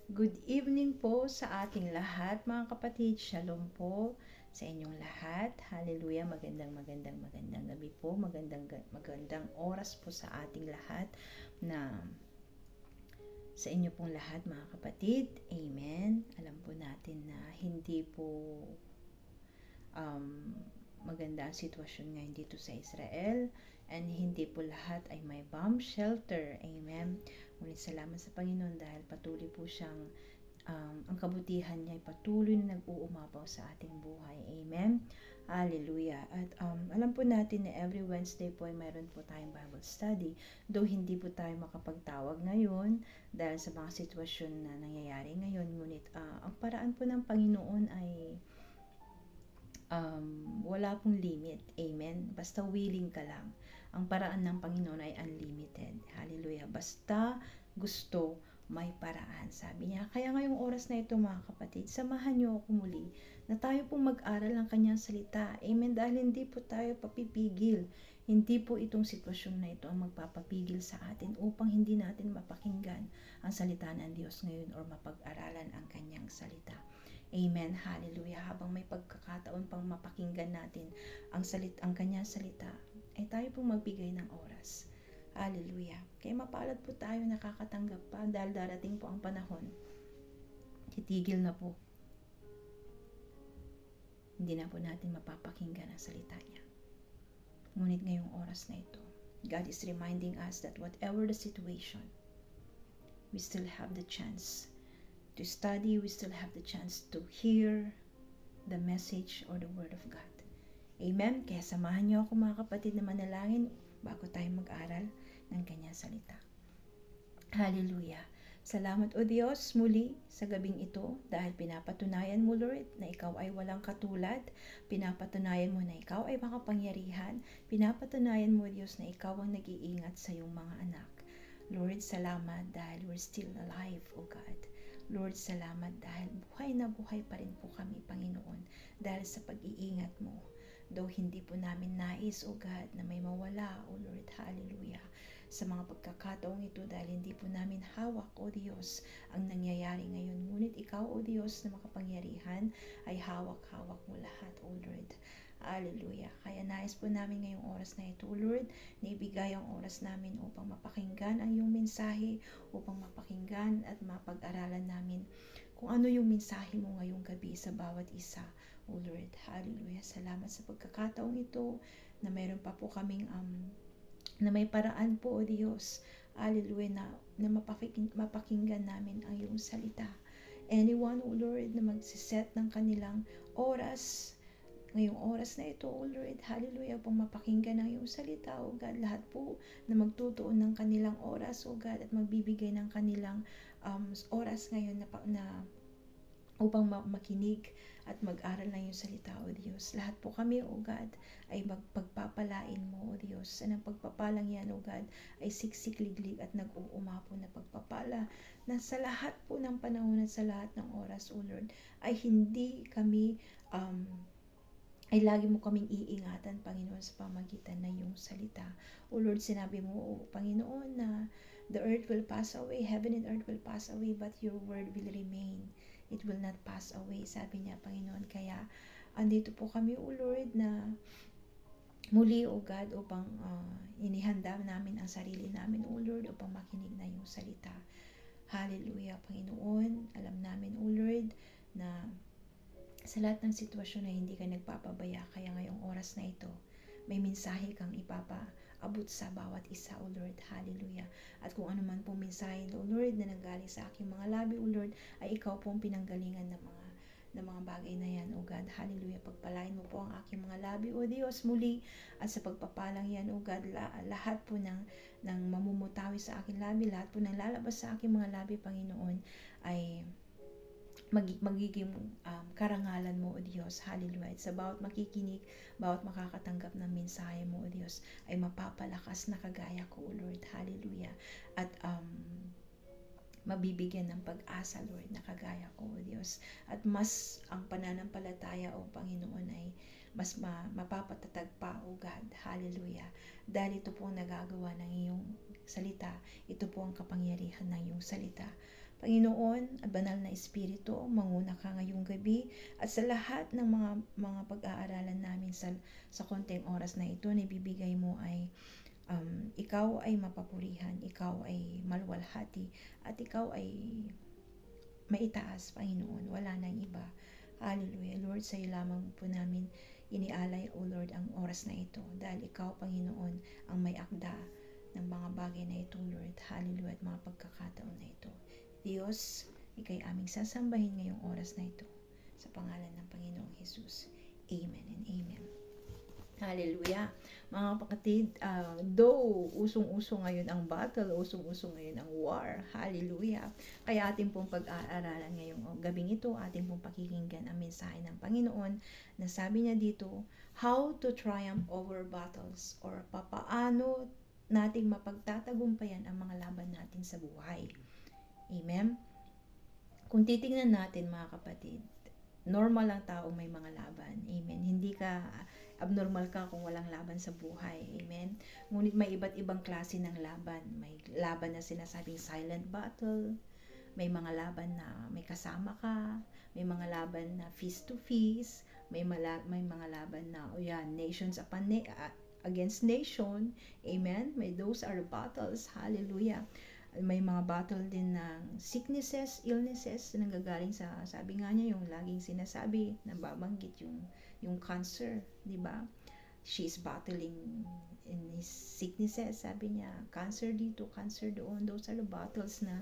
Good evening po sa ating lahat mga kapatid. Shalom po sa inyong lahat. Hallelujah. Magandang gabi po. Magandang oras po sa ating lahat na sa inyo pong lahat mga kapatid. Amen. Alam po natin na hindi po maganda ang sitwasyon ngayon dito sa Israel and hindi po lahat ay may bomb shelter. Amen. Ngunit salamat sa Panginoon dahil patuloy po siyang ang kabutihan niya ay patuloy na nag-uumapaw sa ating buhay. Amen. Hallelujah. At alam po natin na every Wednesday po ay mayroon po tayong Bible study. Though hindi po tayo makapagtawag ngayon dahil sa mga sitwasyon na nangyayari ngayon. Ngunit ang paraan po ng Panginoon ay wala pong limit. Amen. Basta willing ka lang. Ang paraan ng Panginoon ay unlimited. Hallelujah. Basta gusto, may paraan. Sabi niya, kaya ngayong oras na ito mga kapatid, samahan niyo ako muli na tayo pong mag-aral ng kanyang salita. Amen. Dahil hindi po tayo papipigil. Hindi po itong sitwasyon na ito ang magpapapigil sa atin upang hindi natin mapakinggan ang salita ng Diyos ngayon or mapag-aralan ang kanyang salita. Amen. Hallelujah. Habang may pagkakataon pang mapakinggan natin ang kanyang salita, ay tayo pong magbigay ng oras. Hallelujah. Kaya mapalad po tayo nakakatanggap pa dahil darating po ang panahon. Titigil na po. Hindi na po natin mapapakinggan ang salita niya. Ngunit ngayong oras na ito, God is reminding us that whatever the situation, we still have the chance to study, we still have the chance to hear the message or the word of God. Amen? Kaya samahan niyo ako mga kapatid na manalangin bago tayo mag-aral ng kanyang salita. Hallelujah. Salamat o Diyos muli sa gabing ito dahil pinapatunayan mo Lord na ikaw ay walang katulad. Pinapatunayan mo na ikaw ay makapangyarihan. Pinapatunayan mo Diyos na ikaw ang nag-iingat sa iyong mga anak. Lord, salamat dahil we're still alive, O God. Lord, salamat dahil buhay na buhay pa rin po kami, Panginoon, dahil sa pag-iingat mo. Though hindi po namin nais, O God, na may mawala, O Lord, hallelujah, sa mga pagkakataong ito dahil hindi po namin hawak, O Diyos, ang nangyayari ngayon. Ngunit ikaw, O Diyos, na makapangyarihan, ay hawak-hawak mo lahat, O Lord. Hallelujah. Kaya nais po namin ngayong oras na ito, Lord, na ibigay ang oras namin upang mapakinggan ang iyong mensahe, upang mapakinggan at mapag-aralan namin kung ano yung mensahe mo ngayong gabi sa bawat isa. O Lord, hallelujah. Salamat sa pagkakataong ito na mayroon pa po kaming na may paraan po, O Diyos. Hallelujah, na mapakinggan namin ang iyong salita. Anyone, O Lord, na magsiset ng kanilang oras ngayong oras na ito, O Lord, hallelujah, upang mapakinggan ang iyong salita, O God, lahat po na magtutuon ng kanilang oras, O God, at magbibigay ng kanilang oras ngayon na upang makinig at mag-aral ng iyong salita, O Diyos. Lahat po kami, O God, ay magpagpapalain mo, O Diyos. At ang pagpapalang yan, O God, ay siksik-liglig at nag-uumapo na pagpapala na sa lahat po ng panahon at sa lahat ng oras, O Lord, ay hindi kami ay lagi mo kaming iingatan, Panginoon, sa pamagitan ng iyong salita. O Lord, sinabi mo, O Panginoon, na the earth will pass away, heaven and earth will pass away, but your word will remain. It will not pass away, sabi niya, Panginoon. Kaya, andito po kami, O Lord, na muli, O God, upang inihanda namin ang sarili namin, O Lord, upang makinig na iyong salita. Hallelujah, Panginoon. Alam namin, O Lord, na sa lahat ng sitwasyon na hindi ka nagpapabaya, kaya ngayong oras na ito, may mensahe kang ipapaabot sa bawat isa, O Lord. Hallelujah. At kung ano man pong mensahe, O Lord, na nanggaling sa aking mga labi, O Lord, ay ikaw pong pinanggalingan ng mga bagay na yan, O God. Hallelujah. Pagpalain mo po ang aking mga labi, O Diyos, muli. At sa pagpapalang yan, O God, lahat po ng mamumutawi sa aking labi, lahat po ng lalabas sa aking mga labi, Panginoon, ay magiging karangalan mo, O Diyos. Hallelujah. At sa bawat makikinig, bawat makakatanggap ng mensahe mo, O Diyos, ay mapapalakas na kagaya ko, O Lord. Hallelujah. At mabibigyan ng pag-asa, Lord, na kagaya ko, O Diyos. At mas ang pananampalataya, O Panginoon, ay mas mapapatatag pa, O God. Hallelujah. Dahil ito po ang nagagawa ng iyong salita. Ito po ang kapangyarihan ng iyong salita Panginoon, banal na Espiritu, manguna ka ngayong gabi at sa lahat ng mga pag-aaralan namin sa konting oras na ito na ibibigay mo ay ikaw ay mapapurihan, ikaw ay maluwalhati, at ikaw ay maitaas, Panginoon. Wala nang iba. Hallelujah. Lord, sa iyo lamang po namin inialay, O Lord, ang oras na ito. Dahil ikaw, Panginoon, ang may akda ng mga bagay na ito, Lord. Hallelujah. At mga pagkakataon na ito. Diyos, ikay aming sasambahin ngayong oras na ito. Sa pangalan ng Panginoong Jesus. Amen and amen. Hallelujah. Mga kapatid, though usong-uso ngayon ang battle, usong-uso ngayon ang war. Hallelujah. Kaya ating pong pag-aaralan ngayong gabing ito, ating pong pakikinggan ang mensahe ng Panginoon na sabi niya dito, how to triumph over battles, or papaano nating mapagtatagumpayan ang mga laban natin sa buhay. Amen? Kung titingnan natin mga kapatid, normal lang taong may mga laban. Amen? Hindi ka abnormal ka kung walang laban sa buhay. Amen? Ngunit may iba't ibang klase ng laban. May laban na sinasabing silent battle. May mga laban na may kasama ka. May mga laban na fist to fist. May mga laban na nations against nation. Amen? Those are the battles. Hallelujah. May mga battle din ng sicknesses, illnesses na nanggagaling sa, sabi nga niya, yung laging sinasabi, nababanggit yung cancer, di ba? She's battling in his sicknesses, sabi niya, cancer dito, cancer doon. Those are the battles na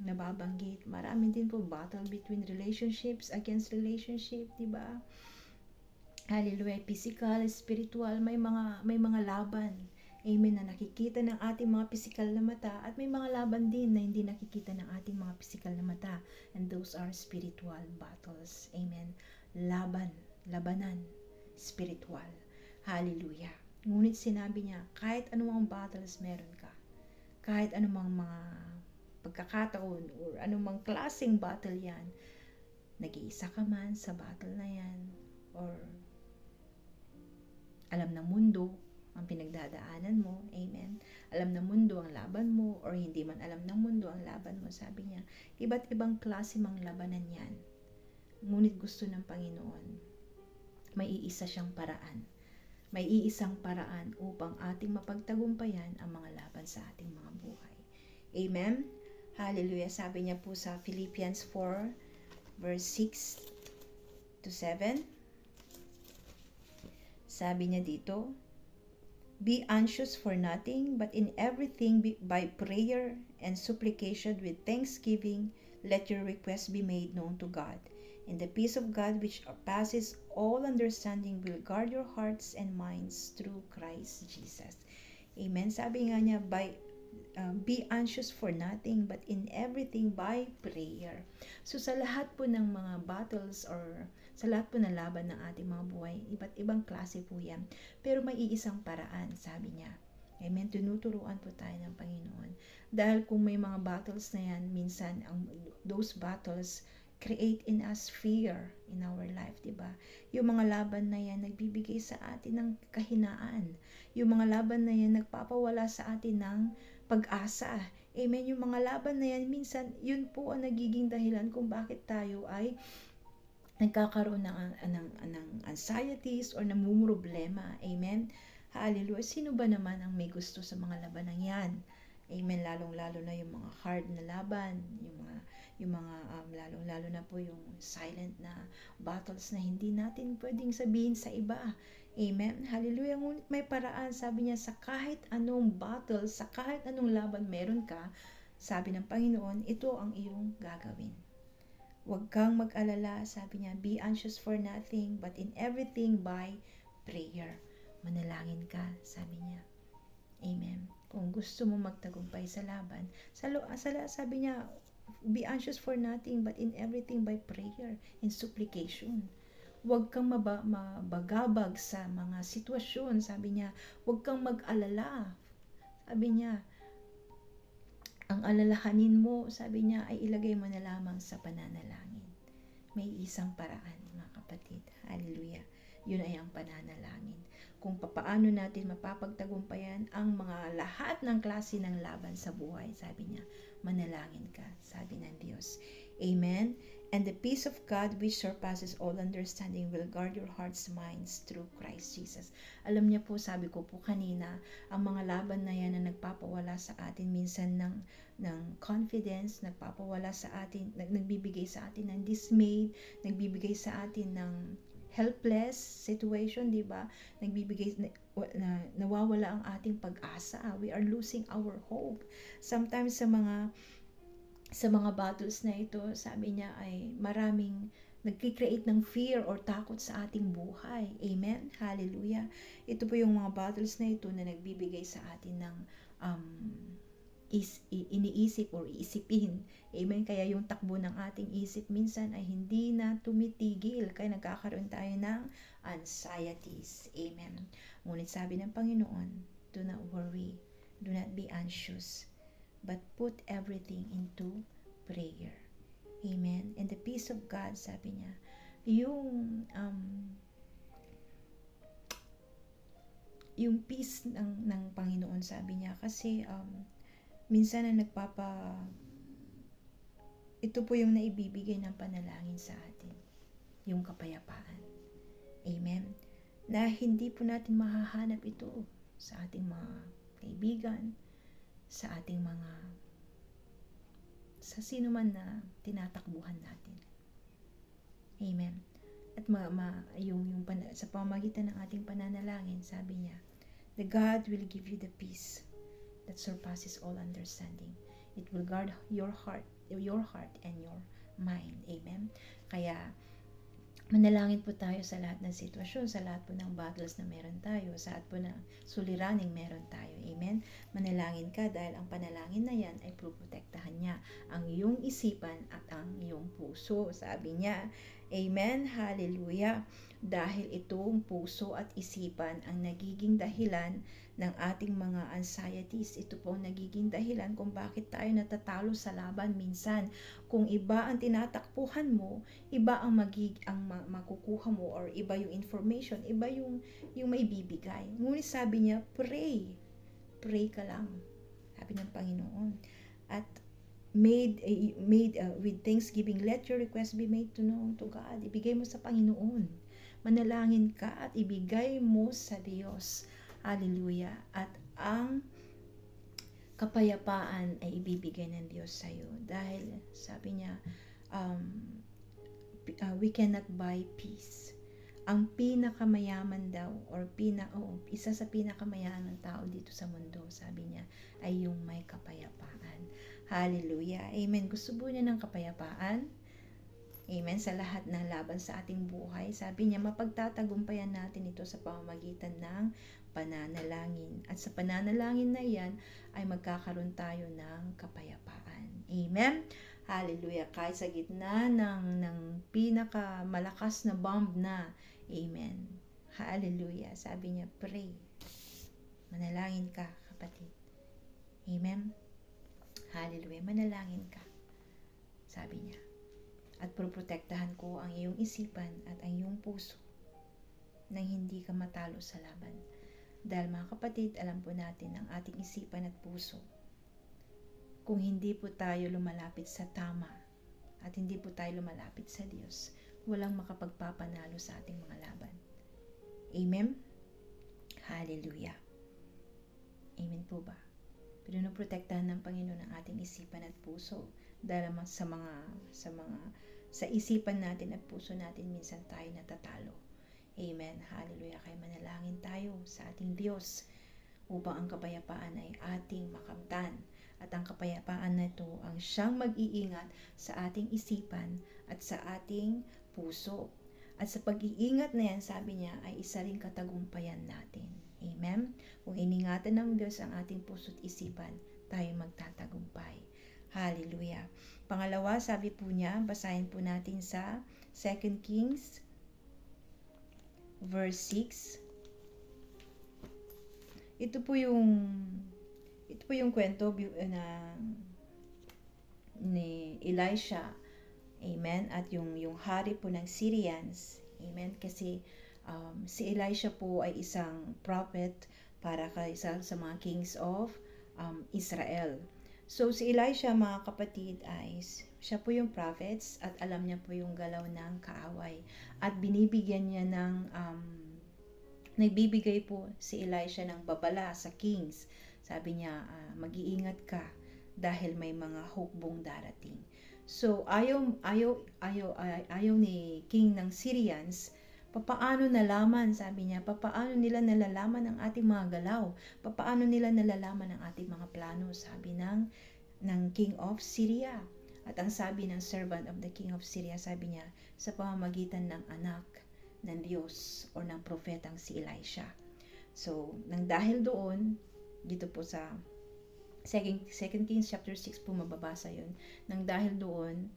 nababanggit. Marami din po battle between relationships, against relationship, di ba? Hallelujah. Physical, spiritual, may mga laban. Amen, na nakikita ng ating mga pisikal na mata, at may mga laban din na hindi nakikita ng ating mga pisikal na mata, and those are spiritual battles. Amen. Labanan, spiritual. Hallelujah. Ngunit sinabi niya, kahit anumang battles meron ka, kahit anumang mga pagkakataon or anumang klaseng battle yan, nag-iisa ka man sa battle na yan, or alam ng mundo ang pinagdadaanan mo, amen, alam ng mundo ang laban mo, or hindi man alam ng mundo ang laban mo, sabi niya, iba't ibang klase mang labanan yan. Ngunit gusto ng Panginoon, may iisa siyang paraan. May iisang paraan upang ating mapagtagumpayan ang mga laban sa ating mga buhay. Amen? Hallelujah. Sabi niya po sa Philippians 4, verse 6 to 7. Sabi niya dito, be anxious for nothing, but in everything by prayer and supplication with thanksgiving, let your requests be made known to God. And the peace of God, which passes all understanding, will guard your hearts and minds through Christ Jesus. Amen. Sabi nga niya, be anxious for nothing, but in everything by prayer. So sa lahat po ng mga battles, or sa lahat po ng laban ng ating mga buhay, iba't ibang klase po yan. Pero may iisang paraan, sabi niya. Amen. Tinuturuan po tayo ng Panginoon. Dahil kung may mga battles na yan, minsan those battles create in us fear in our life, diba? Yung mga laban na yan, nagbibigay sa atin ng kahinaan. Yung mga laban na yan, nagpapawala sa atin ng pag-asa. Amen. Yung mga laban na yan, minsan, yun po ang nagiging dahilan kung bakit tayo ay nagkakaroon ng anxieties or namumroblema. Amen. Hallelujah. Sino ba naman ang may gusto sa mga labanang yan? Amen. Lalong-lalo na yung mga hard na laban, yung mga lalong-lalo na po yung silent na battles na hindi natin pwedeng sabihin sa iba. Amen. Hallelujah. Ngunit may paraan, sabi niya, sa kahit anong battle, sa kahit anong laban meron ka, sabi ng Panginoon, ito ang iyong gagawin. Huwag kang mag-alala, sabi niya, be anxious for nothing, but in everything by prayer. Manalangin ka, sabi niya. Amen. Kung gusto mo magtagumpay sa laban, sabi niya, be anxious for nothing, but in everything by prayer and supplication. Huwag kang mabagabag sa mga sitwasyon, sabi niya. Huwag kang mag-alala. Sabi niya, ang alalahanin mo, sabi niya, ay ilagay mo na lamang sa pananalangin. May isang paraan, mga kapatid. Hallelujah. Yun ay ang pananalangin. Kung papaano natin mapapagtagumpayan ang mga lahat ng klase ng laban sa buhay. Sabi niya, manalangin ka, sabi ng Diyos. Amen? And the peace of God which surpasses all understanding will guard your hearts, minds through Christ Jesus. Alam niya po, sabi ko po kanina, ang mga laban na yan na nagpapawala sa atin minsan ng confidence, nagpapawala sa atin, nagbibigay sa atin ng dismay, nagbibigay sa atin ng helpless situation, di ba? Nagbibigay nawawala ang ating pag-asa. We are losing our hope. Sometimes sa mga battles na ito, sabi niya ay maraming nagki-create ng fear or takot sa ating buhay. Amen? Hallelujah. Ito po yung mga battles na ito na nagbibigay sa atin ng iniisip or iisipin. Amen? Kaya yung takbo ng ating isip minsan ay hindi na tumitigil. Kaya nagkakaroon tayo ng anxieties. Amen? Ngunit sabi ng Panginoon, do not worry, do not be anxious, but put everything into prayer. Amen? And the peace of God, sabi niya, yung peace ng Panginoon, sabi niya, kasi minsan na ito po yung naibibigay ng panalangin sa atin, yung kapayapaan. Amen? Na hindi po natin mahahanap ito sa ating mga kaibigan, sa ating sa sino man na tinatakbuhan natin. Amen? At sa pamamagitan ng ating pananalangin, sabi niya, the God will give you the peace that surpasses all understanding. It will guard your heart and your mind. Amen? Kaya, manalangin po tayo sa lahat ng sitwasyon, sa lahat po ng battles na meron tayo, sa lahat po ng suliraning meron tayo. Amen? Manalangin ka dahil ang panalangin na yan ay proprotektahan niya ang iyong isipan at ang iyong puso. Sabi niya, amen? Hallelujah! Dahil itong puso at isipan ang nagiging dahilan ng ating mga anxieties. Ito po ang nagiging dahilan kung bakit tayo natatalo sa laban minsan. Kung iba ang tinatakbuhan mo, iba ang makukuha mo, or iba yung information, iba yung maibibigay. Ngunit sabi niya, pray ka lang, sabi ng Panginoon. At made with thanksgiving, let your request be made to know to God. Ibigay mo sa Panginoon. Manalangin ka at ibigay mo sa Diyos. Hallelujah. At ang kapayapaan ay ibibigay ng Diyos sa iyo. Dahil sabi niya, we cannot buy peace. Ang pinakamayaman daw, or isa sa pinakamayaman ng tao dito sa mundo, sabi niya, ay yung may kapayapaan. Hallelujah. Amen. Gusto po niya ng kapayapaan? Amen. Sa lahat ng laban sa ating buhay, sabi niya, mapagtatagumpayan natin ito sa pamamagitan ng pananalangin. At sa pananalangin na yan, ay magkakaroon tayo ng kapayapaan. Amen. Hallelujah. Kahit sa gitna ng pinakamalakas na bomb na. Amen. Hallelujah. Sabi niya, pray. Manalangin ka, kapatid. Amen. Hallelujah. Manalangin ka. Sabi niya. At proprotektahan ko ang iyong isipan at ang iyong puso nang hindi ka matalo sa laban. Dahil mga kapatid, alam po natin ang ating isipan at puso. Kung hindi po tayo lumalapit sa tama at hindi po tayo lumalapit sa Diyos, walang makapagpapanalo sa ating mga laban. Amen? Hallelujah. Amen po ba? Pinoprotektahan ng Panginoon ang ating isipan at puso dahil sa isipan natin at puso natin minsan tayo natatalo. Amen. Hallelujah. Kaya manalangin tayo sa ating Diyos upang ang kapayapaan ay ating makamtan. At ang kapayapaan na ito ang siyang mag-iingat sa ating isipan at sa ating puso. At sa pag-iingat na yan, sabi niya, ay isa ring katagumpayan natin. Amen? Kung iningatan ng Diyos ang ating puso at isipan, tayo magtatagumpay. Hallelujah. Pangalawa, sabi po niya, basahin po natin sa 2 Kings verse 6. Ito po yung kwento ni Elisha. Amen. At yung hari po ng Syrians. Amen. Kasi Si Elisha po ay isang prophet para sa mga kings of Israel. So si Elisha, mga kapatid, ay siya po yung prophets at alam niya po yung galaw ng kaaway. At binibigyan niya nagbibigay po si Elisha ng babala sa kings. Sabi niya, mag-iingat ka dahil may mga hukbong darating. So ayaw ni king ng Syrians. Papaano nalaman, sabi niya, papaano nila nalalaman ang ating mga galaw? Papaano nila nalalaman ang ating mga plano? Sabi ng king of Syria. At ang sabi ng servant of the king of Syria, sabi niya, sa pamamagitan ng anak ng Diyos o ng propetang si Elisha. So, nang dahil doon, dito po sa 2 Kings chapter 6 po mababasa yun. Nang dahil doon,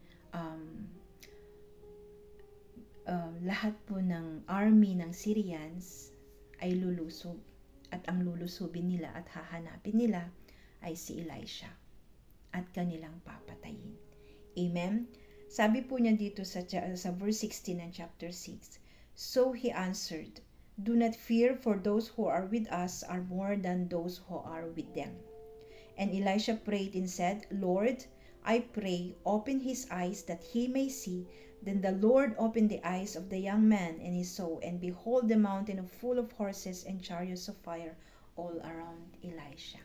lahat po ng army ng Syrians ay lulusob. At ang lulusubin nila at hahanapin nila ay si Elisha at kanilang papatayin. Amen? Sabi po niya dito sa verse 16 ng chapter 6, So he answered, Do not fear, for those who are with us are more than those who are with them. And Elisha prayed and said, Lord, I pray, open his eyes that he may see. Then the Lord opened the eyes of the young man, and he saw, and behold, the mountain full of horses and chariots of fire all around Elisha.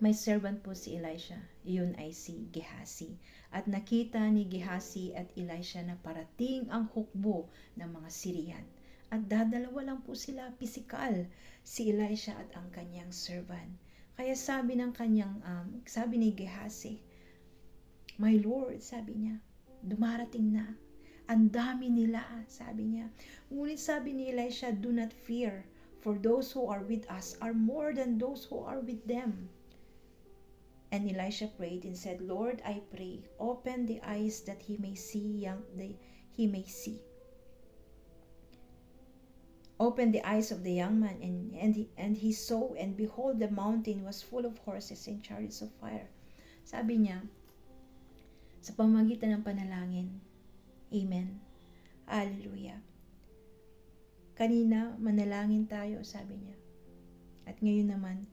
May servant po si Elisha, iyon ay si Gehazi. At nakita ni Gehazi at Elisha na parating ang hukbo ng mga Syrian. At dadalawa lang po sila pisikal, si Elisha at ang kanyang servant. Kaya sabi ni Gehazi, My Lord, sabi niya, dumarating na. Ang dami nila, sabi niya. Ngunit sabi ni Elisha, Do not fear, for those who are with us are more than those who are with them. And Elisha prayed and said, Lord, I pray, open the eyes that he may see. Open the eyes of the young man, and he saw, and behold, the mountain was full of horses and chariots of fire. Sabi niya, sa pamamagitan ng panalangin, Amen. Hallelujah. Kanina, manalangin tayo, sabi niya. At ngayon naman,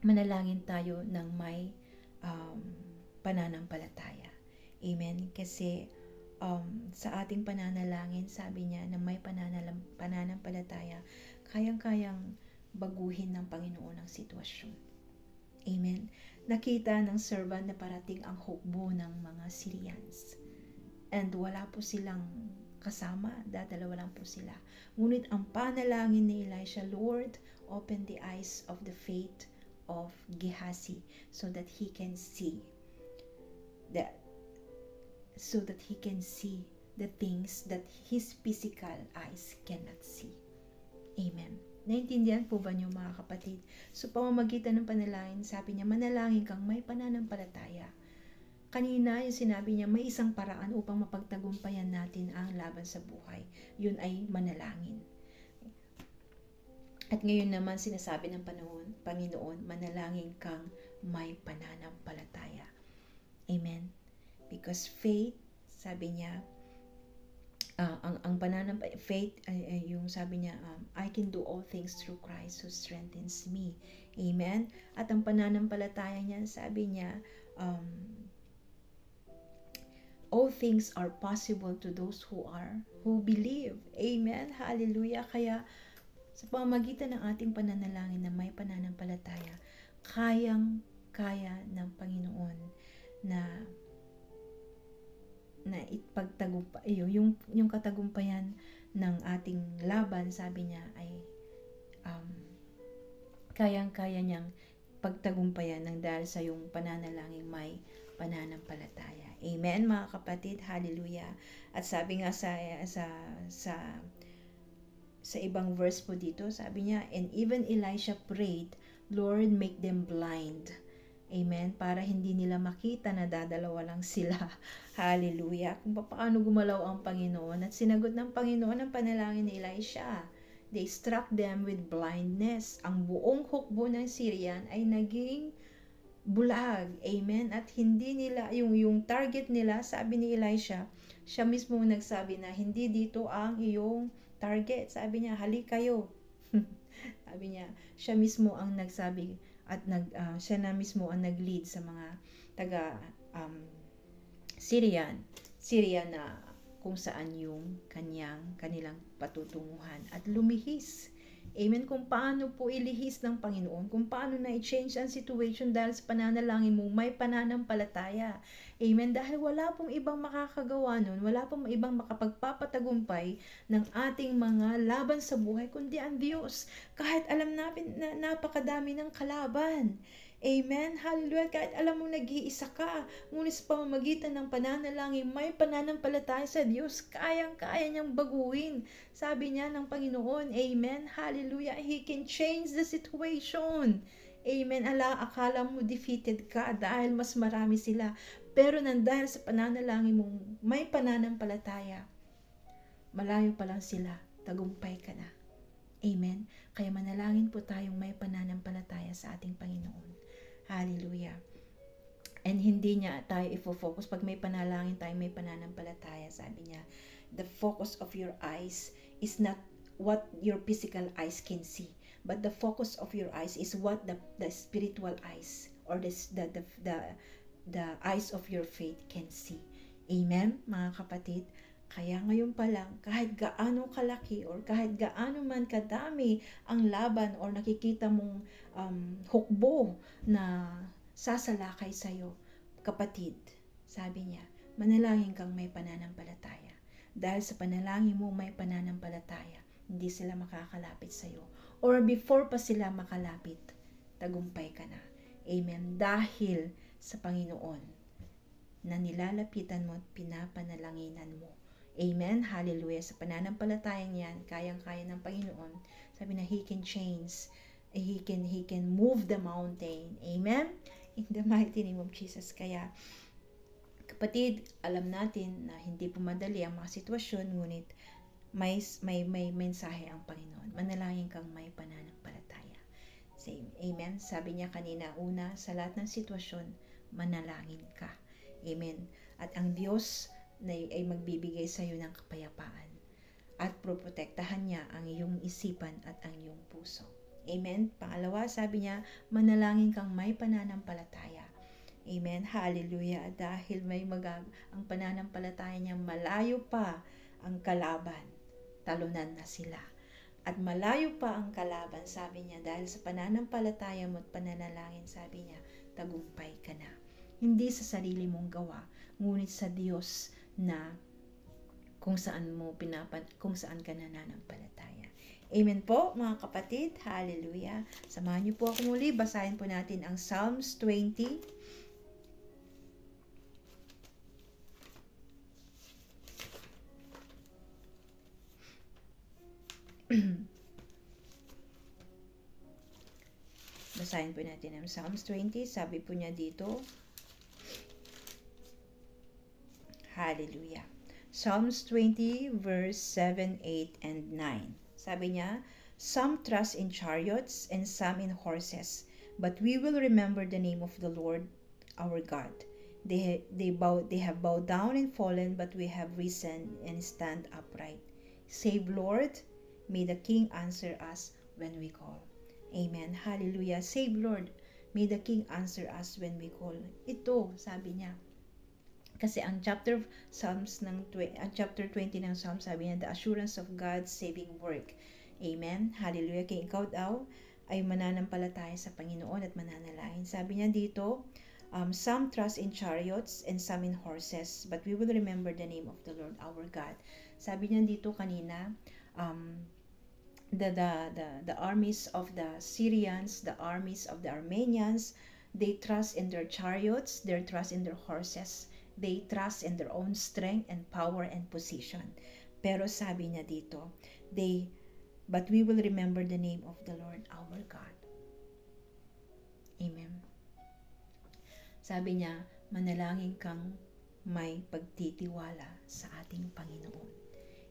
manalangin tayo ng may pananampalataya. Amen. Kasi sa ating pananalangin, sabi niya, na may pananampalataya, kayang-kayang baguhin ng Panginoon ang sitwasyon. Amen. Nakita ng servant na parating ang hukbo ng mga Syrians. And wala po silang kasama, dadalawa lang po sila. Ngunit ang panalangin ni Elisha, Lord, open the eyes of the faith of Gehazi so that he can see the things that his physical eyes cannot see. Amen. Naintindihan po ba niyo, mga kapatid? So, pamamagitan ng panalangin, sabi niya, manalangin kang may pananampalataya. Kanina, yung sinabi niya, may isang paraan upang mapagtagumpayan natin ang laban sa buhay. Yun ay manalangin. At ngayon naman, sinasabi ng Panginoon, manalangin kang may pananampalataya. Amen. Because faith, sabi niya, ang faith, yung sabi niya, I can do all things through Christ who strengthens me. Amen. At ang pananampalataya niya, sabi niya, all things are possible to those who believe. Amen. Hallelujah. Kaya sa pamamagitan ng ating pananalangin na may pananampalataya, kaya ng Panginoon na ipagtagumpay yung katagumpayan ng ating laban, sabi niya, ay kayang-kaya niyang pagtagumpayan ng dahil sa yung pananalangin may pananampalataya. Amen, mga kapatid. Hallelujah. At sabi nga sa ibang verse po dito, sabi niya, and even Elisha prayed, Lord, make them blind. Amen. Para hindi nila makita na dadalawa lang sila. Hallelujah. Kung paano gumalaw ang Panginoon. At sinagot ng Panginoon ang panalangin ni Elisha. They struck them with blindness. Ang buong hukbo ng Syrian ay naging bulag. Amen. At hindi nila, yung target nila, sabi ni Elisha, Siya mismo nagsabi na hindi dito ang iyong target. Sabi niya, halik kayo. Sabi niya, siya mismo ang nagsabi at siya na mismo ang nag-lead sa mga taga Syria na kung saan yung kanilang patutunguhan at lumihis. Amen. Kung paano po ilihis ng Panginoon, kung paano na i-change ang situation dahil sa pananalangin mo, may pananampalataya. Amen. Dahil wala pong ibang makakagawa nun, wala pong ibang makapagpapatagumpay ng ating mga laban sa buhay, kundi ang Diyos. Kahit alam natin na napakadami ng kalaban. Amen. Hallelujah. Kahit alam mo nag-iisa ka, ngunit sa pamamagitan ng pananalangin, may pananampalataya sa Diyos, kayang-kaya niyang baguhin. Sabi niya ng Panginoon, Amen. Hallelujah. He can change the situation. Amen. Akala mo defeated ka dahil mas marami sila. Pero dahil sa pananalangin mo, may pananampalataya. Malayo pa lang sila, tagumpay ka na. Amen. Kaya manalangin po tayong may pananampalataya sa ating Panginoon. Hallelujah. And hindi niya tayo ifo-focus. Pag may panalangin tayo, may pananampalataya, sabi niya, the focus of your eyes is not what your physical eyes can see, but the focus of your eyes is what the spiritual eyes or the eyes of your faith can see. Amen, mga kapatid. Kaya ngayon pa lang, kahit gaano kalaki or kahit gaano man kadami ang laban or nakikita mong hukbo na sasalakay sa'yo, kapatid, sabi niya, manalangin kang may pananampalataya. Dahil sa panalangin mo may pananampalataya, hindi sila makakalapit sa'yo. Or before pa sila makalapit, tagumpay ka na. Amen. Dahil sa Panginoon na nilalapitan mo at pinapanalanginan mo. Amen. Hallelujah. Sa pananampalatayang yan, kayang-kaya ng Panginoon. Sabi na He can change. He can move the mountain. Amen. In the mighty name of Jesus. Kaya, kapatid, alam natin na hindi pumadali ang mga sitwasyon, ngunit may mensahe ang Panginoon. Manalangin kang may pananampalataya. Same. Amen. Sabi niya kanina, una, sa lahat ng sitwasyon, manalangin ka. Amen. At ang Diyos ay magbibigay sa iyo ng kapayapaan at proprotektahan niya ang iyong isipan at ang iyong puso. Amen. Pangalawa, sabi niya, manalangin kang may pananampalataya. Amen. Hallelujah. Dahil ang pananampalataya niya, malayo pa ang kalaban. Talunan na sila. At malayo pa ang kalaban, sabi niya, dahil sa pananampalataya mo at pananalangin, sabi niya, tagumpay ka na. Hindi sa sarili mong gawa, ngunit sa Diyos na kung saan ka nananampalataya. Amen po, mga kapatid. Hallelujah. Samahan niyo po ako muli. Basahin po natin ang Psalms 20. Basahin po natin ang Psalms 20. Sabi po niya dito, Hallelujah. Psalms 20 verse 7, 8, and 9. Sabi niya, some trust in chariots and some in horses, but we will remember the name of the Lord our God. They have bowed down and fallen, but we have risen and stand upright. Save, Lord, may the King answer us when we call. Amen. Hallelujah. Save, Lord, may the King answer us when we call. Ito, sabi niya, kasi ang chapter 20 ng Psalms, sabi niya, the assurance of God's saving work. Amen. Hallelujah. Kaya ikaw daw ay mananampalataya sa Panginoon at mananalangin. Sabi niya dito, some trust in chariots and some in horses, but we will remember the name of the Lord our God. Sabi niya dito kanina, the armies of the Syrians, the armies of the Armenians, they trust in their chariots, they trust in their horses. They trust in their own strength and power and position. Pero sabi niya dito, but we will remember the name of the Lord our God. Amen. Sabi niya, manalangin kang may pagtitiwala sa ating Panginoon.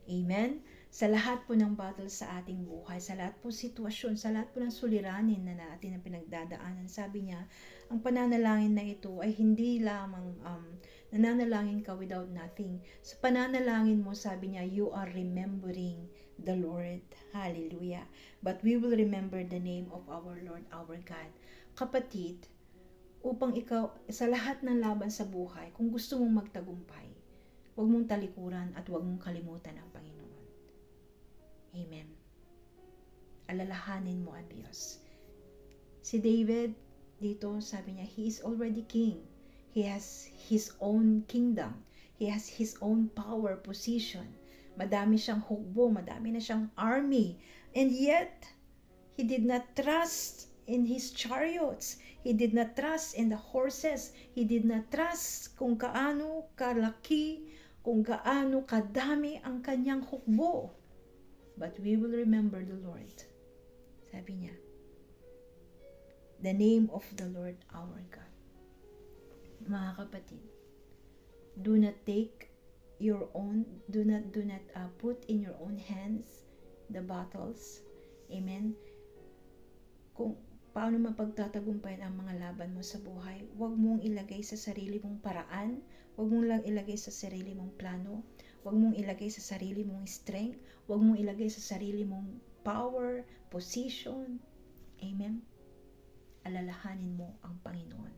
Amen. Sa lahat po ng battle sa ating buhay, sa lahat po sitwasyon, sa lahat po ng suliranin na natin ang pinagdadaanan, sabi niya, ang pananalangin na ito ay hindi lamang Nananalangin ka without nothing. Sa pananalangin mo, sabi niya, you are remembering the Lord. Hallelujah. But we will remember the name of our Lord, our God. Kapatid, upang ikaw, sa lahat ng laban sa buhay, kung gusto mong magtagumpay, huwag mong talikuran at huwag mong kalimutan ang Panginoon. Amen. Alalahanin mo ang Diyos. Si David, dito sabi niya, he is already king. He has his own kingdom. He has his own power, position. Madami siyang hukbo, madami na siyang army. And yet, he did not trust in his chariots. He did not trust in the horses. He did not trust kung kaano kalaki, kung gaano kadami ang kanyang hukbo. But we will remember the Lord. Sabi niya, the name of the Lord our God. Mga kapatid, do not put in your own hands the battles. Amen. Kung paano mapagtatagumpayan ang mga laban mo sa buhay, huwag mong ilagay sa sarili mong paraan, huwag mong lang ilagay sa sarili mong plano, huwag mong ilagay sa sarili mong strength, huwag mong ilagay sa sarili mong power, position. Amen. Alalahanin mo ang Panginoon.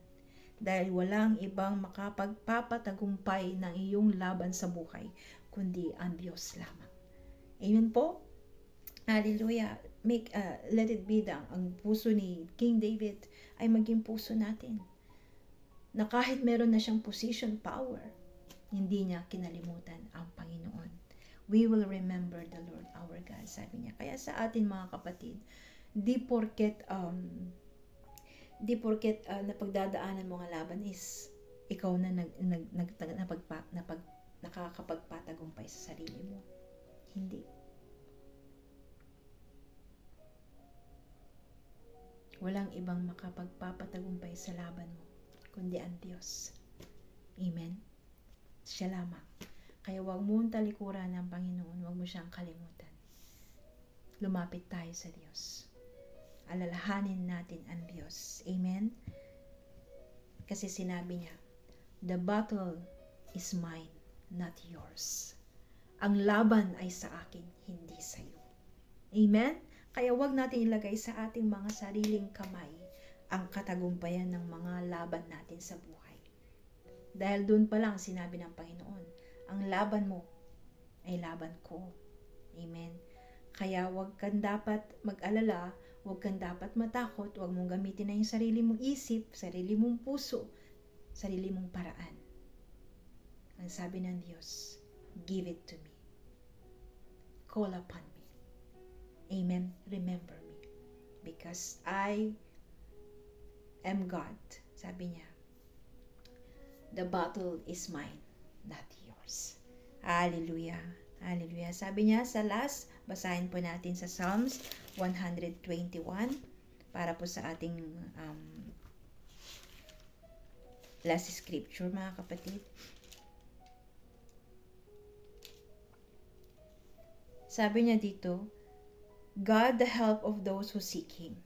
Dahil walang ibang makapagpapatagumpay ng iyong laban sa buhay, kundi ang Diyos lamang. Amen po? Hallelujah. Let it be ang puso ni King David ay maging puso natin. Na kahit meron na siyang position, power, hindi niya kinalimutan ang Panginoon. We will remember the Lord our God, sabi niya. Kaya sa atin mga kapatid, di porket napagdadaanan mo nga laban is ikaw na nakakapagpatagumpay sa sarili mo. Hindi. Walang ibang makapagpapatagumpay sa laban mo, kundi ang Diyos. Amen? Siya lamang. Kaya huwag mong talikuran ng Panginoon, huwag mo siyang kalimutan. Lumapit tayo sa Diyos. Alalahanin natin ang Diyos. Amen? Kasi sinabi niya, the battle is mine, not yours. Ang laban ay sa akin, hindi sa iyo. Amen? Kaya wag natin ilagay sa ating mga sariling kamay ang katagumpayan ng mga laban natin sa buhay. Dahil doon pa lang sinabi ng Panginoon, ang laban mo ay laban ko. Amen? Kaya wag kang dapat mag-alala, huwag kang dapat matakot, huwag mong gamitin na yung sarili mong isip, sarili mong puso, sarili mong paraan. Ang sabi ng Diyos, give it to me. Call upon me. Amen. Remember me. Because I am God. Sabi niya, the battle is mine, not yours. Hallelujah. Hallelujah. Sabi niya sa last, basahin po natin sa Psalms 121 para po sa ating last scripture, mga kapatid. Sabi niya dito, God the help of those who seek Him.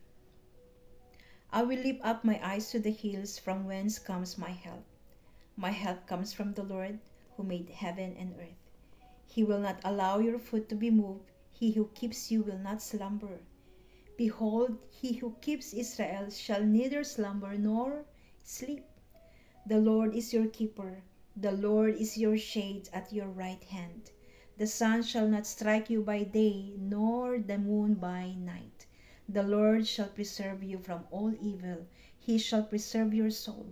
I will lift up my eyes to the hills, from whence comes my help. My help comes from the Lord who made heaven and earth. He will not allow your foot to be moved. He who keeps you will not slumber. Behold, he who keeps Israel shall neither slumber nor sleep. The Lord is your keeper. The Lord is your shade at your right hand. The sun shall not strike you by day, nor the moon by night. The Lord shall preserve you from all evil. He shall preserve your soul.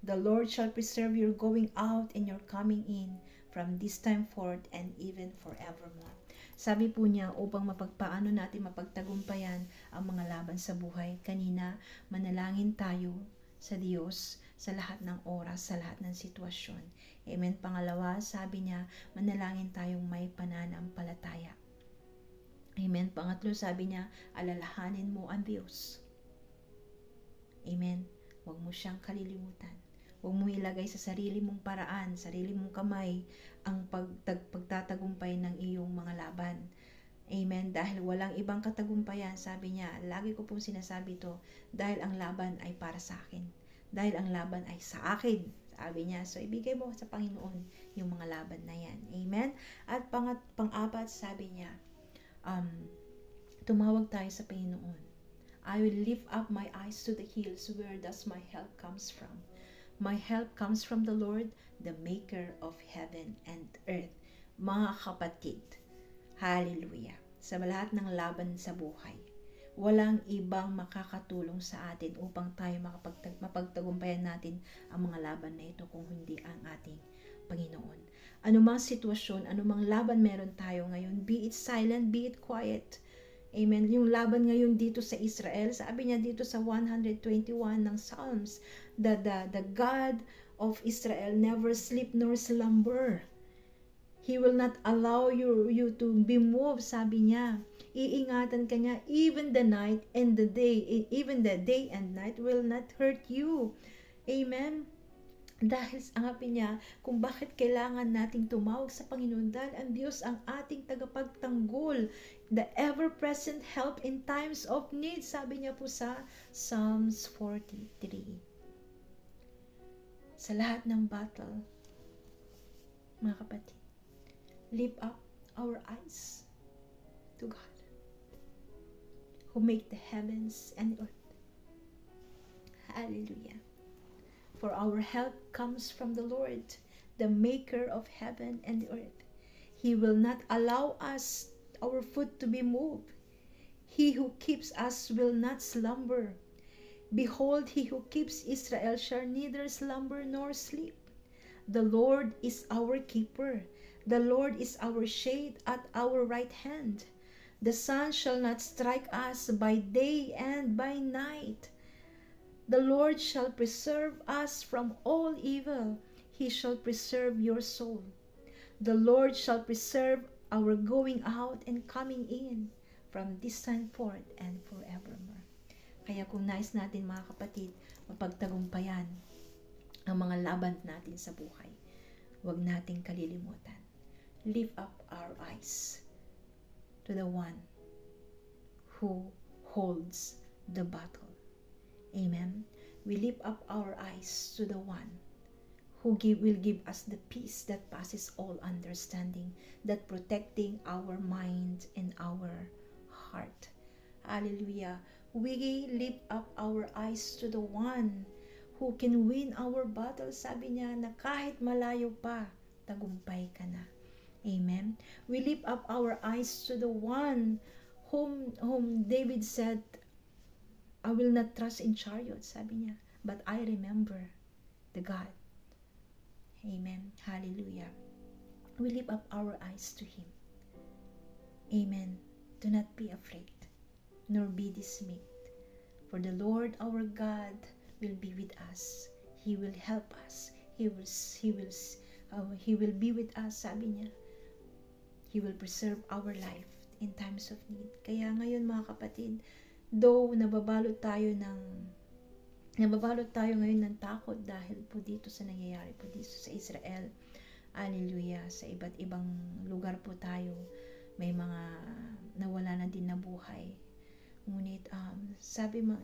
The Lord shall preserve your going out and your coming in, from this time forth and even forevermore. Sabi po niya, upang mapagpaano natin mapagtagumpayan ang mga laban sa buhay, kanina, manalangin tayo sa Diyos sa lahat ng oras, sa lahat ng sitwasyon. Amen. Pangalawa, sabi niya, manalangin tayong may pananampalataya. Amen. Pangatlo, sabi niya, alalahanin mo ang Diyos. Amen. Huwag mo siyang kalilimutan. Huwag mo ilagay sa sarili mong paraan, sarili mong kamay, ang pagtatagumpay ng iyong mga laban. Amen. Dahil walang ibang katagumpayan, sabi niya, lagi ko pong sinasabi ito, dahil ang laban ay para sa akin. Dahil ang laban ay sa akin. Sabi niya, so ibigay mo sa Panginoon yung mga laban na yan. Amen? At pang-apat, sabi niya, tumawag tayo sa Panginoon. I will lift up my eyes to the hills. Where does my help comes from? My help comes from the Lord, the maker of heaven and earth. Mga kapatid, hallelujah. Sa lahat ng laban sa buhay, walang ibang makakatulong sa atin upang tayo mapagtagumpayan natin ang mga laban na ito kung hindi ang ating Panginoon. Anumang sitwasyon, anumang laban meron tayo ngayon, be it silent, be it quiet. Amen. Yung laban ngayon dito sa Israel, sabi niya dito sa 121 ng Psalms, the God of Israel never sleep nor slumber. He will not allow you to be moved, sabi niya. Iingatan ka niya, even the night and the day, even the day and night will not hurt you. Amen. Dahil sabi niya, kung bakit kailangan nating tumawag sa Panginoon, dahil ang Diyos ang ating tagapagtanggol, the ever-present help in times of need, sabi niya po sa Psalms 43. Sa lahat ng battle, mga kapatid, lift up our eyes to God, who make the heavens and earth. Hallelujah. For our help comes from the Lord, the maker of heaven and earth. He will not allow us, our foot, to be moved. He who keeps us will not slumber. Behold, he who keeps Israel shall neither slumber nor sleep. The Lord is our keeper. The Lord is our shade at our right hand. The sun shall not strike us by day and by night. The Lord shall preserve us from all evil. He shall preserve your soul. The Lord shall preserve our going out and coming in from this time forth and forevermore. Kaya kung nais natin, mga kapatid, mapagtagumpayan ang mga laban natin sa buhay, huwag nating kalilimutan. Lift up our eyes to the one who holds the battle. Amen. We lift up our eyes to the one who will give us the peace that passes all understanding, that protecting our mind and our heart. Hallelujah. We lift up our eyes to the one who can win our battle. Sabi niya na kahit malayo pa, tagumpay ka na. Amen. We lift up our eyes to the one whom David said, I will not trust in chariots, sabi niya, but I remember the God. Amen. Hallelujah. We lift up our eyes to Him. Amen. Do not be afraid, nor be dismayed. For the Lord our God will be with us. He will help us. He will be with us, sabi niya. He will preserve our life in times of need. Kaya ngayon, mga kapatid, though nababalot tayo ngayon ng takot dahil po dito sa nangyayari po dito sa Israel. Hallelujah. Sa iba't ibang lugar po tayo, may mga nawala na din na buhay. Ngunit sabi mo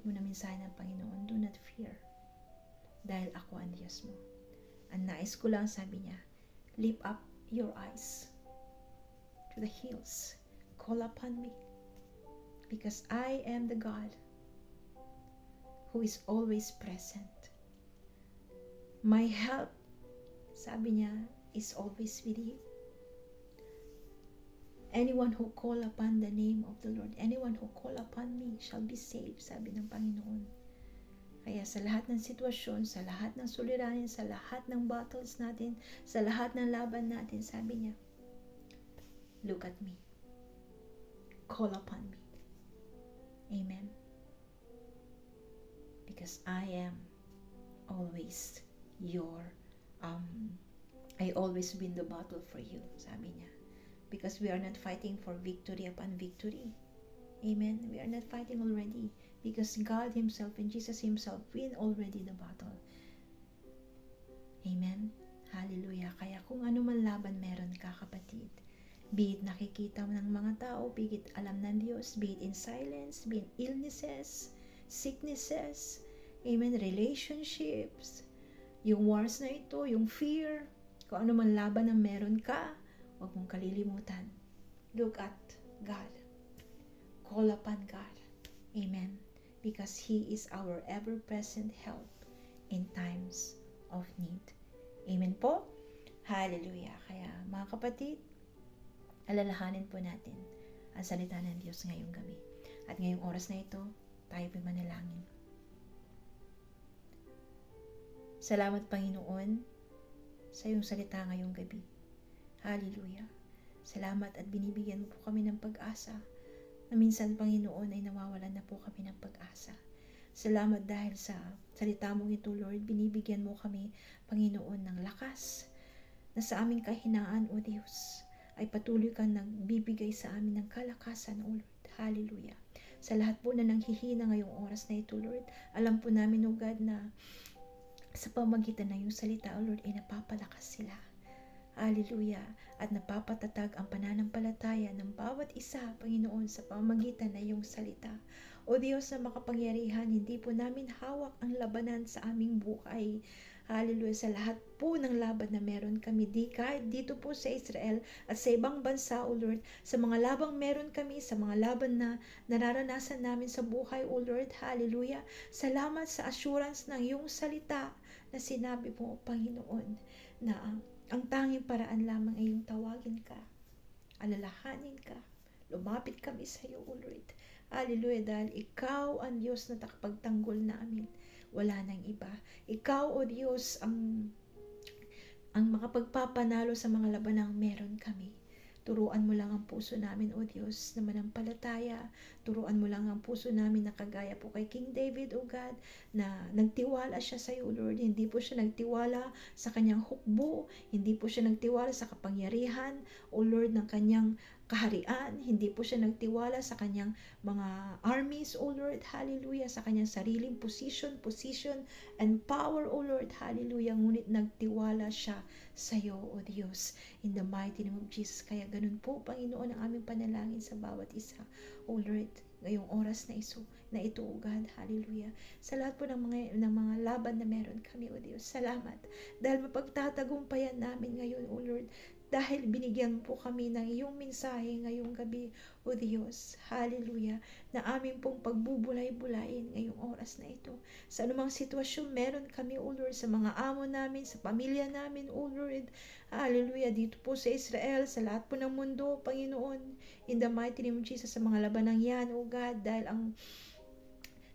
na mensahe ng Panginoon, do not fear. Dahil ako ang Diyos mo. Ang nais ko lang, sabi niya, lift up your eyes to the hills. Call upon me. Because I am the God who is always present. My help, sabi niya, is always with you. Anyone who call upon the name of the Lord, anyone who call upon me shall be saved, sabi ng Panginoon. Kaya sa lahat ng sitwasyon, sa lahat ng suliranin, sa lahat ng battles natin, sa lahat ng laban natin, sabi niya, look at me. Call upon me. Amen. Because I am always I always win the battle for you, sabi niya. Because we are not fighting for victory upon victory. Amen. We are not fighting already. Because God Himself and Jesus Himself win already the battle. Amen. Hallelujah. Kaya kung ano man laban meron ka, kapatid, be it nakikita ng mga tao, be it alam ng Diyos, be it in silence, be it illnesses, sicknesses, amen, relationships, Yung wars na ito, yung fear, kung ano man laban na meron ka, huwag mong kalilimutan. Look at God. Call upon God. Amen. Because He is our ever-present help in times of need. Amen po? Hallelujah. Kaya mga kapatid, alalahanin po natin ang salita ng Diyos ngayong gabi. At ngayong oras na ito, tayo po'y manalangin. Salamat Panginoon sa iyong salita ngayong gabi. Hallelujah. Salamat at binibigyan mo po kami ng pag-asa na minsan Panginoon ay nawawalan na po kami ng pag-asa. Salamat dahil sa salita mong ito Lord, binibigyan mo kami Panginoon ng lakas na sa aming kahinaan o Diyos ay patuloy kang nagbibigay sa amin ng kalakasan o Lord. Hallelujah. Sa lahat po na nanghihina ngayong oras na ito Lord, alam po namin o God na sa pamagitan ng iyong salita o Lord ay napapalakas sila. Hallelujah. At napapatatag ang pananampalataya ng bawat isa, Panginoon, sa pamagitan ng iyong salita. O Diyos na makapangyarihan, hindi po namin hawak ang labanan sa aming buhay. Hallelujah. Sa lahat po ng laban na meron kami, kahit dito po sa Israel at sa ibang bansa, O Lord, sa mga labang meron kami, sa mga laban na nararanasan namin sa buhay, O Lord, hallelujah. Salamat sa assurance ng iyong salita na sinabi mo, Panginoon, na ang tanging paraan lamang ay yung tawagin ka, alalahanin ka, lumapit kami sa iyo, O Lord. Hallelujah, dahil ikaw ang Diyos na takapagtanggol namin. Wala nang iba. Ikaw, O Diyos, ang makapagpapanalo sa mga labanang meron kami. Turuan mo lang ang puso namin, O Diyos, na manampalataya. Turuan mo lang ang puso namin na kagaya po kay King David, O God, na nagtiwala siya sa iyo, Lord. Hindi po siya nagtiwala sa kanyang hukbo. Hindi po siya nagtiwala sa kapangyarihan, O Lord, ng kanyang kaharian. Hindi po siya nagtiwala sa kanyang mga armies, O Lord, hallelujah, sa kanyang sariling position, and power, O Lord, hallelujah. Ngunit nagtiwala siya sa iyo, O Diyos, in the mighty name of Jesus. Kaya ganun po, Panginoon, ang aming panalangin sa bawat isa, O Lord, ngayong oras na ito, O God, hallelujah. Sa lahat po ng mga laban na meron kami, O Diyos, salamat. Dahil mapagtatagumpayan namin ngayon, O Lord, dahil binigyan po kami ng iyong mensahe ngayong gabi, O Diyos, hallelujah, na aming pong pagbubulay-bulayin ngayong oras na ito. Sa anumang sitwasyon meron kami, O Lord, sa mga amo namin, sa pamilya namin, O Lord, hallelujah, dito po sa Israel, sa lahat po ng mundo, Panginoon, in the mighty name of Jesus, sa mga labanang yan, O God, dahil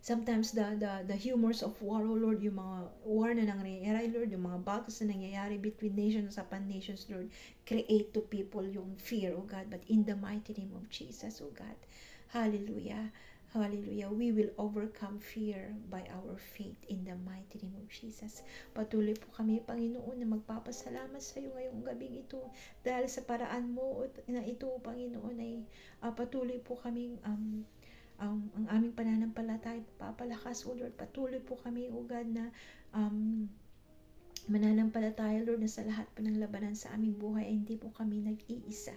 sometimes the humors of war, oh Lord, yung mga war na nangyayari, Lord, yung mga battles na nangyayari between nations upon nations, Lord, create to people yung fear, oh God, but in the mighty name of Jesus, oh God, hallelujah, hallelujah, we will overcome fear by our faith in the mighty name of Jesus. Patuloy po kami, Panginoon, na magpapasalamat sa iyo ngayong gabing ito, dahil sa paraan mo na ito, Panginoon, ay patuloy po kaming ang aming pananampalataya papalakas, O Lord. Patuloy po kami, O God, na mananampalataya, Lord, na sa lahat po ng labanan sa aming buhay ay hindi po kami nag-iisa.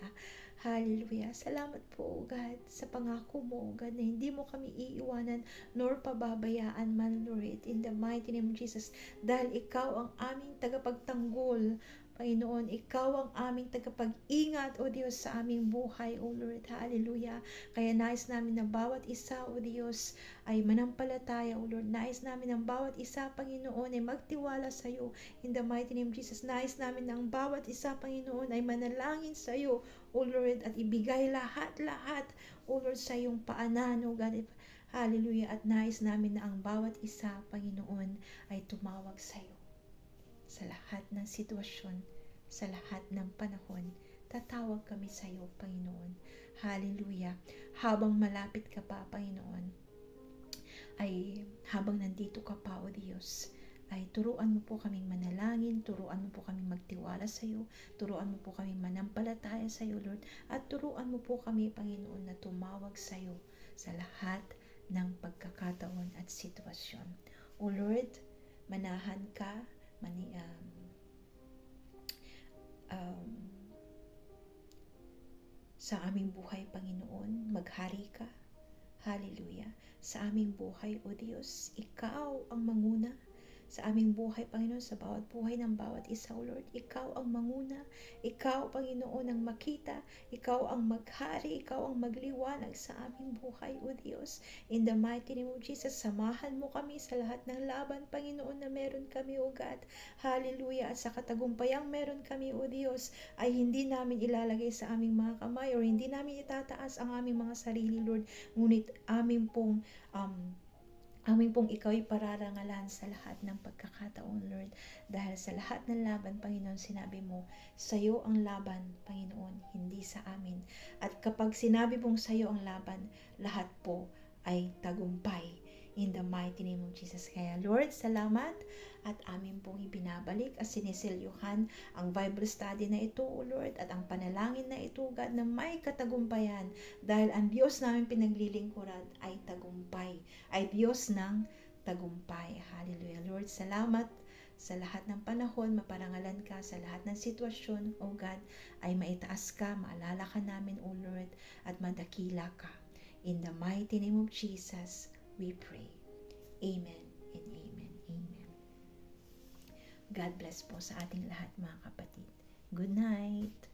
Hallelujah. Salamat po, O God, sa pangako mo, O God, na hindi mo kami iiwanan nor pababayaan man, Lord, in the mighty name of Jesus. Dahil ikaw ang aming tagapagtanggol, Panginoon, ikaw ang aming tagapag-ingat, O Diyos, sa aming buhay, O Lord. Hallelujah. Kaya nais namin na bawat isa, O Diyos, ay manampalataya, O Lord. Nais namin ang bawat isa, Panginoon, ay magtiwala sa iyo. In the mighty name of Jesus, nais namin na ang bawat isa, Panginoon, ay manalangin sa iyo, O Lord, at ibigay lahat-lahat, O Lord, sa iyong paanan, O God. Hallelujah. At nais namin na ang bawat isa, Panginoon, ay tumawag sa iyo. Sa lahat ng sitwasyon, sa lahat ng panahon, tatawag kami sa iyo, Panginoon. Hallelujah. Habang malapit ka pa, Panginoon, ay habang nandito ka pa, O Diyos, ay turuan mo po kaming manalangin, turuan mo po kaming magtiwala sa iyo, turuan mo po kaming manampalataya sa iyo, Lord, at turuan mo po kami, Panginoon, na tumawag sa iyo sa lahat ng pagkakataon at sitwasyon. O Lord, manahan ka, sa aming buhay, Panginoon, maghari ka. Hallelujah. Sa aming buhay, O Diyos, ikaw ang manguna. sa aming buhay, Panginoon, sa bawat buhay ng bawat isa, O Lord. Ikaw ang manguna, Ikaw, Panginoon, ang makita, Ikaw ang maghari, Ikaw ang magliwanag sa aming buhay, O Diyos. In the mighty name of Jesus, samahan mo kami sa lahat ng laban, Panginoon, na meron kami, O God. Hallelujah. At sa katagumpayang meron kami, O Diyos, ay hindi namin ilalagay sa aming mga kamay or hindi namin itataas ang aming mga sarili, Lord. Ngunit aming pong ikaw'y pararangalan sa lahat ng pagkakataon, Lord. Dahil sa lahat ng laban, Panginoon, sinabi mo, sa'yo ang laban, Panginoon, hindi sa amin. At kapag sinabi mong sa'yo ang laban, lahat po ay tagumpay. In the mighty name of Jesus. Kaya, Lord, salamat at amin pong ibinabalik at siniselyuhan ang Bible study na ito, O Lord, at ang panalangin na ito, God, na may katagumpayan dahil ang Diyos namin pinaglilingkuran ay tagumpay, ay Diyos ng tagumpay. Hallelujah. Lord, salamat sa lahat ng panahon, maparangalan ka sa lahat ng sitwasyon, O God, ay maitaas ka, maalala ka namin, O Lord, at madakila ka. In the mighty name of Jesus, we pray. Amen and amen. Amen. God bless po sa ating lahat, mga kapatid. Good night.